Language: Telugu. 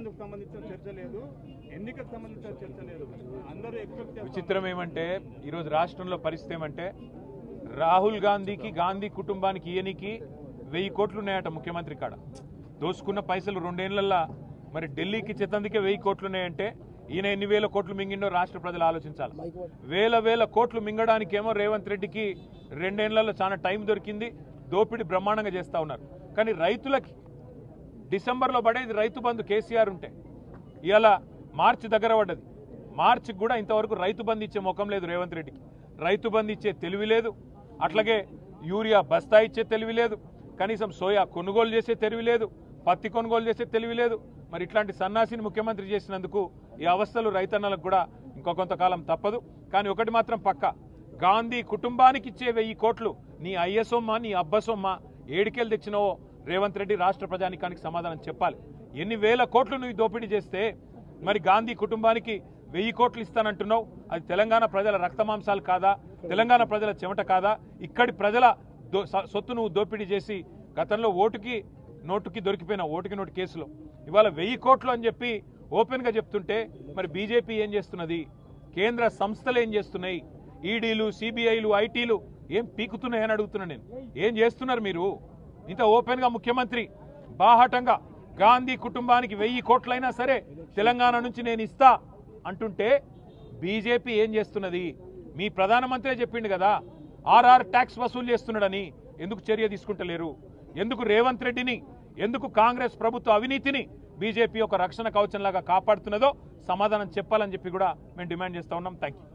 బంధుకు సంబంధించిన చర్చ లేదు, ఎన్నికకు సంబంధించిన చర్చ లేదు. అందరూ ఎక్స్పెక్ట్ చేస్తారు. విచిత్రం ఏమంటే ఈరోజు రాష్ట్రంలో పరిస్థితి ఏమంటే రాహుల్ గాంధీకి గాంధీ కుటుంబానికి ఈయనకి 1000 కోట్లు ఉన్నాయట ముఖ్యమంత్రి కాడ. దోసుకున్న పైసలు 2 ఏళ్లల్లో మరి ఢిల్లీకి చెత్తందుకే 1000 కోట్లు ఉన్నాయంటే ఈయన ఎన్ని వేల కోట్లు మింగిండో రాష్ట్ర ప్రజలు ఆలోచించాలి. వేల కోట్లు మింగడానికేమో రేవంత్ రెడ్డికి 2 ఏళ్లలో చాలా టైం దొరికింది. దోపిడీ బ్రహ్మాండంగా చేస్తూ ఉన్నారు. కానీ రైతులకి డిసెంబర్లో పడేది రైతు బంధు కేసీఆర్ ఉంటే ఇవాళ మార్చి దగ్గర పడ్డది. మార్చికి కూడా ఇంతవరకు రైతు బంధు ఇచ్చే ముఖం లేదు రేవంత్ రెడ్డికి. రైతు బంధు ఇచ్చే తెలివి లేదు, అట్లాగే యూరియా బస్తా ఇచ్చే తెలివి లేదు, కనీసం సోయా కొనుగోలు చేసే తెలివి లేదు, పత్తి కొనుగోలు చేసే తెలివి లేదు. మరి ఇట్లాంటి సన్నాసిని ముఖ్యమంత్రి చేసినందుకు ఈ అవస్థలు రైతన్నలకు కూడా ఇంకో కొంతకాలం తప్పదు. కానీ ఒకటి మాత్రం పక్క, గాంధీ కుటుంబానికి ఇచ్చే 1000 కోట్లు నీ అయ్యసొమ్మ నీ అబ్బసొమ్మ ఏడికెళ్ళి తెచ్చినావో రేవంత్ రెడ్డి రాష్ట్ర ప్రజానికానికి సమాధానం చెప్పాలి. ఎన్ని వేల కోట్లు నువ్వు దోపిడీ చేస్తే మరి గాంధీ కుటుంబానికి 1000 కోట్లు ఇస్తానంటున్నావు. అది తెలంగాణ ప్రజల రక్తమాంసాలు కాదా? తెలంగాణ ప్రజల చెమట కాదా? ఇక్కడి ప్రజల సొత్తు నువ్వు దోపిడీ చేసి గతంలో నోటుకి దొరికిపోయిన ఓటుకి నోటు కేసులో ఇవాళ 1000 కోట్లు అని చెప్పి ఓపెన్గా చెప్తుంటే మరి బీజేపీ ఏం చేస్తున్నది? కేంద్ర సంస్థలు ఏం చేస్తున్నాయి? ఈడీలు, సిబిఐలు, ఐటీలు ఏం పీకుతున్నాయని అడుగుతున్నా నేను. ఏం చేస్తున్నారు మీరు? ఇంత ఓపెన్గా ముఖ్యమంత్రి బాహాటంగా గాంధీ కుటుంబానికి 1000 కోట్లైనా సరే తెలంగాణ నుంచి నేను ఇస్తా అంటుంటే బీజేపీ ఏం చేస్తున్నది? మీ ప్రధానమంత్రి చెప్పిండు కదా ఆర్ఆర్ ట్యాక్స్ వసూలు చేస్తున్నాడని. ఎందుకు చర్య తీసుకుంటలేరు? ఎందుకు రేవంత్ రెడ్డిని, ఎందుకు కాంగ్రెస్ ప్రభుత్వ అవినీతిని బీజేపీ ఒక రక్షణ కవచంలాగా కాపాడుతున్నదో సమాధానం చెప్పాలని చెప్పి కూడా మేము డిమాండ్ చేస్తా ఉన్నాం. Thank you.